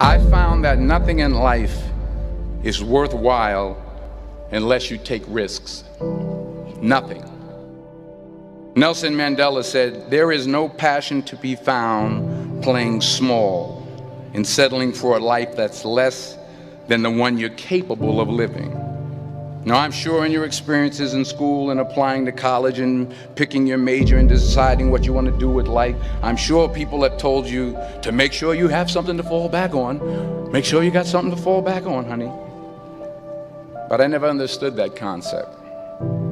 I found that nothing in life is worthwhile unless you take risks. Nothing. Nelson Mandela said, "There is no passion to be found playing small and settling for a life that's less than the one you're capable of living." Now, I'm sure in your experiences in school and applying to college and picking your major and deciding what you want to do with life, I'm sure people have told you to make sure you have something to fall back on. Make sure you got something to fall back on, honey. But I never understood that concept,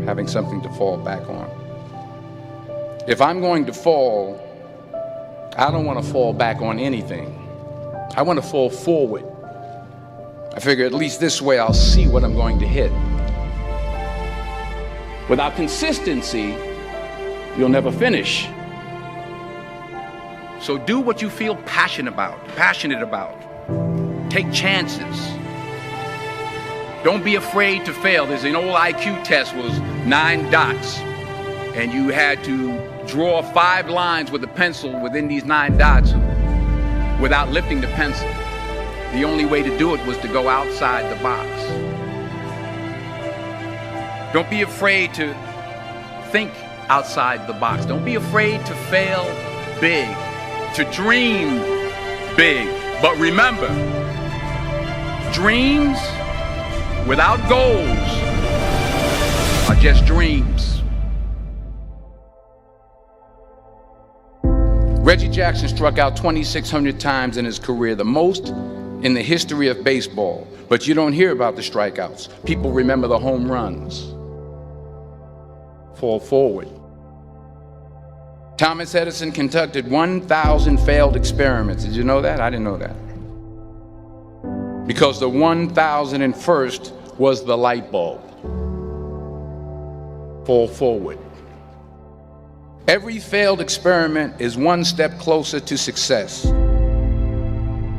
having something to fall back on. If I'm going to fall, I don't want to fall back on anything. I want to fall forward. I figure at least this way I'll see what I'm going to hit. Without consistency, you'll never finish. So do what you feel passionate about. Take chances. Don't be afraid to fail. There's an old IQ test, was 9 dots, and you had to draw 5 lines with a pencil within these 9 dots without lifting the pencil. The only way to do it was to go outside the box. Don't be afraid to think outside the box. Don't be afraid to fail big, to dream big. But remember, dreams without goals are just dreams. Reggie Jackson struck out 2,600 times in his career, the most in the history of baseball. But you don't hear about the strikeouts. People remember the home runs. Fall forward. Thomas Edison conducted 1,000 failed experiments. Did you know that? I didn't know that. Because the 1,001st was the light bulb. Fall forward. Every failed experiment is one step closer to success.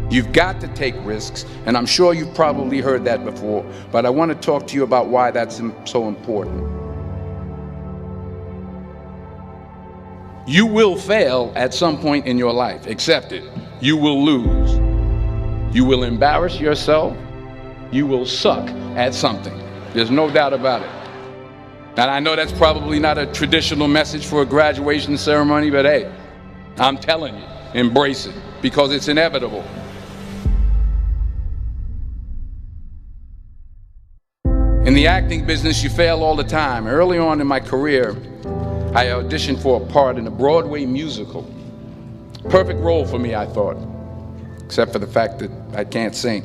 You've got to take risks, and I'm sure you've probably heard that before, but I want to talk to you about why that's so important. You will fail at some point in your life. Accept it. You will lose. You will embarrass yourself. You will suck at something. There's no doubt about it. And I know that's probably not a traditional message for a graduation ceremony, but hey, I'm telling you, embrace it, because it's inevitable. In the acting business, you fail all the time. Early on in my career, I auditioned for a part in a Broadway musical. Perfect role for me, I thought, except for the fact that I can't sing.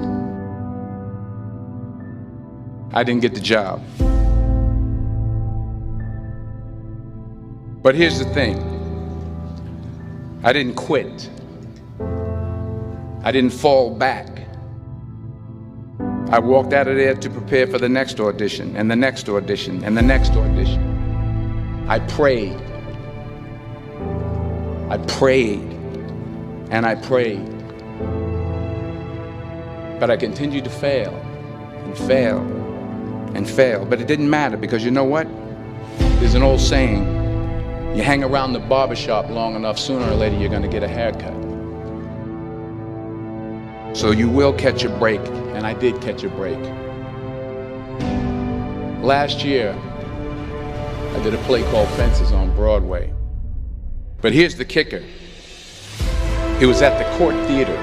I didn't get the job. But here's the thing. I didn't quit. I didn't fall back. I walked out of there to prepare for the next audition, and the next audition, and the next audition. I prayed. I prayed. And I prayed. But I continued to fail, and fail, and fail. But it didn't matter, because you know what? There's an old saying, you hang around the barbershop long enough, sooner or later you're going to get a haircut. So you will catch a break, and I did catch a break. Last year, I did a play called Fences on Broadway. But here's the kicker. It was at the Court Theater.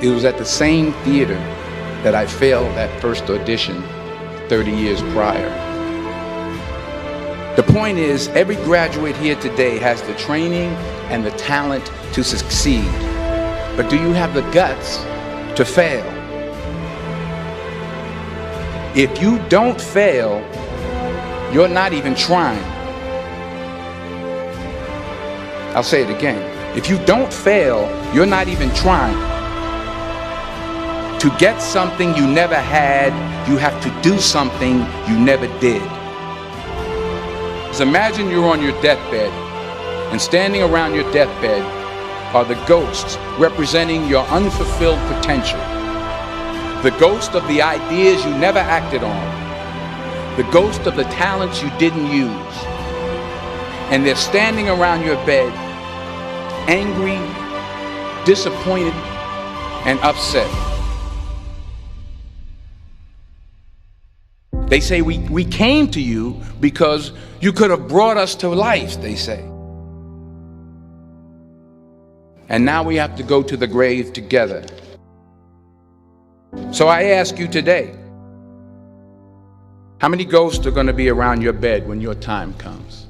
It was at the same theater that I failed that first audition 30 years prior. The point is, every graduate here today has the training and the talent to succeed. But do you have the guts to fail? If you don't fail, you're not even trying. I'll say it again. If you don't fail, you're not even trying. To get something you never had, you have to do something you never did. Just imagine you're on your deathbed, and standing around your deathbed are the ghosts representing your unfulfilled potential. The ghost of the ideas you never acted on. The ghost of the talents you didn't use. And they're standing around your bed, angry, disappointed, and upset. They say we came to you because you could have brought us to life, they say. And now we have to go to the grave together. So I ask you today, how many ghosts are going to be around your bed when your time comes?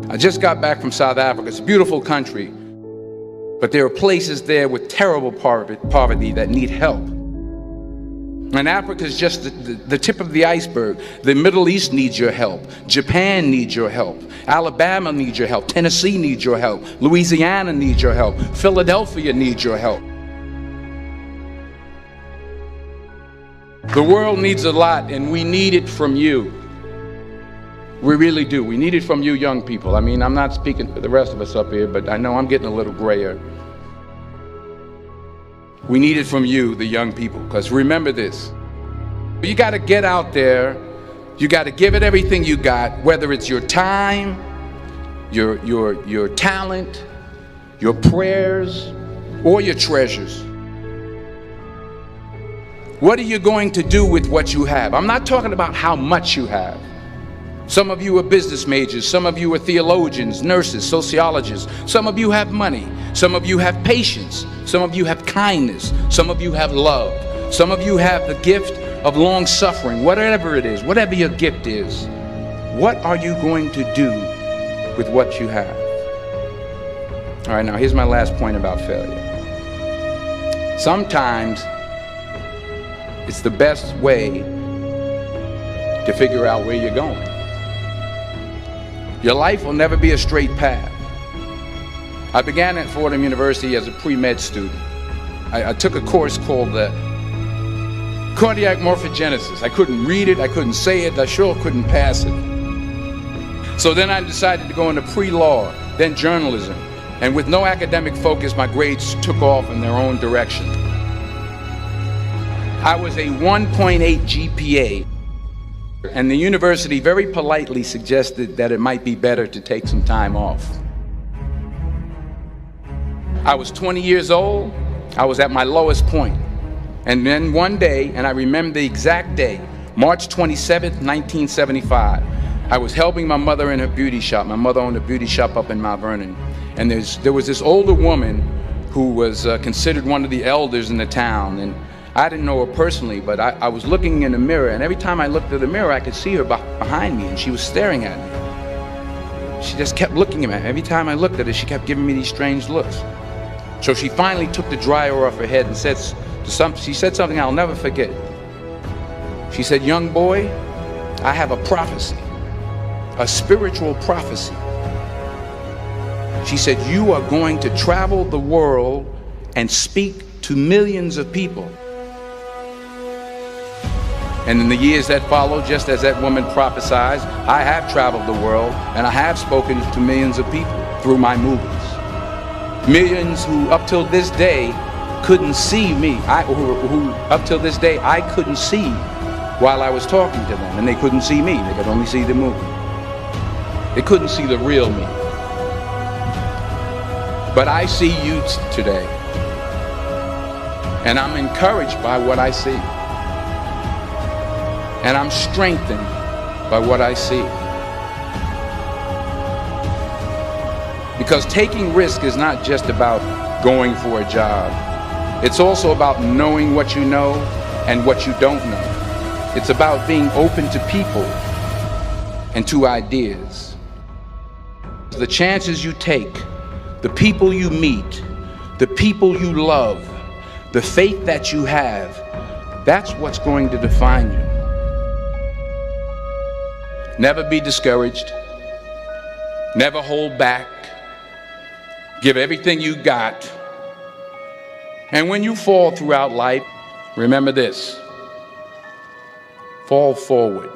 I just got back from South Africa. It's a beautiful country, but there are places there with terrible poverty that need help. And Africa is just the tip of the iceberg. The Middle East needs your help. Japan needs your help. Alabama needs your help. Tennessee needs your help. Louisiana needs your help. Philadelphia needs your help. The world needs a lot, and we need it from you. We really do. We need it from you young people. I mean, I'm not speaking for the rest of us up here, but I know I'm getting a little grayer. We need it from you, the young people, because remember this. You got to get out there. You got to give it everything you got, whether it's your time, your talent, your prayers, or your treasures. What are you going to do with what you have? I'm not talking about how much you have. Some of you are business majors, some of you are theologians, nurses, sociologists. Some of you have money, some of you have patience, some of you have kindness, some of you have love, some of you have the gift of long suffering. Whatever it is, whatever your gift is, what are you going to do with what you have? All right, now here's my last point about failure. Sometimes it's the best way to figure out where you're going. Your life will never be a straight path. I began at Fordham University as a pre-med student. I took a course called cardiac morphogenesis. I couldn't read it, I couldn't say it, I sure couldn't pass it. So then I decided to go into pre-law, then journalism. And with no academic focus, my grades took off in their own direction. I was a 1.8 GPA. And the university very politely suggested that it might be better to take some time off. I was 20 years old. I was at my lowest point. And then one day, and I remember the exact day, March 27th, 1975, I was helping my mother in her beauty shop. My mother owned a beauty shop up in Mount Vernon. And there was this older woman who was considered one of the elders in the town. And I didn't know her personally, but I was looking in the mirror, and every time I looked at the mirror, I could see her behind me, and she was staring at me. She just kept looking at me. Every time I looked at her, she kept giving me these strange looks. So she finally took the dryer off her head and she said something I'll never forget. She said, "Young boy, I have a prophecy, a spiritual prophecy." She said, "You are going to travel the world and speak to millions of people." And in the years that followed, just as that woman prophesied, I have traveled the world and I have spoken to millions of people through my movies. Millions who up till this day couldn't see me, who up till this day I couldn't see while I was talking to them, and they couldn't see me, they could only see the movie. They couldn't see the real me. But I see you today, and I'm encouraged by what I see. And I'm strengthened by what I see. Because taking risk is not just about going for a job. It's also about knowing what you know and what you don't know. It's about being open to people and to ideas. The chances you take, the people you meet, the people you love, the faith that you have, that's what's going to define you. Never be discouraged. Never hold back. Give everything you got. And when you fall throughout life, remember this: fall forward.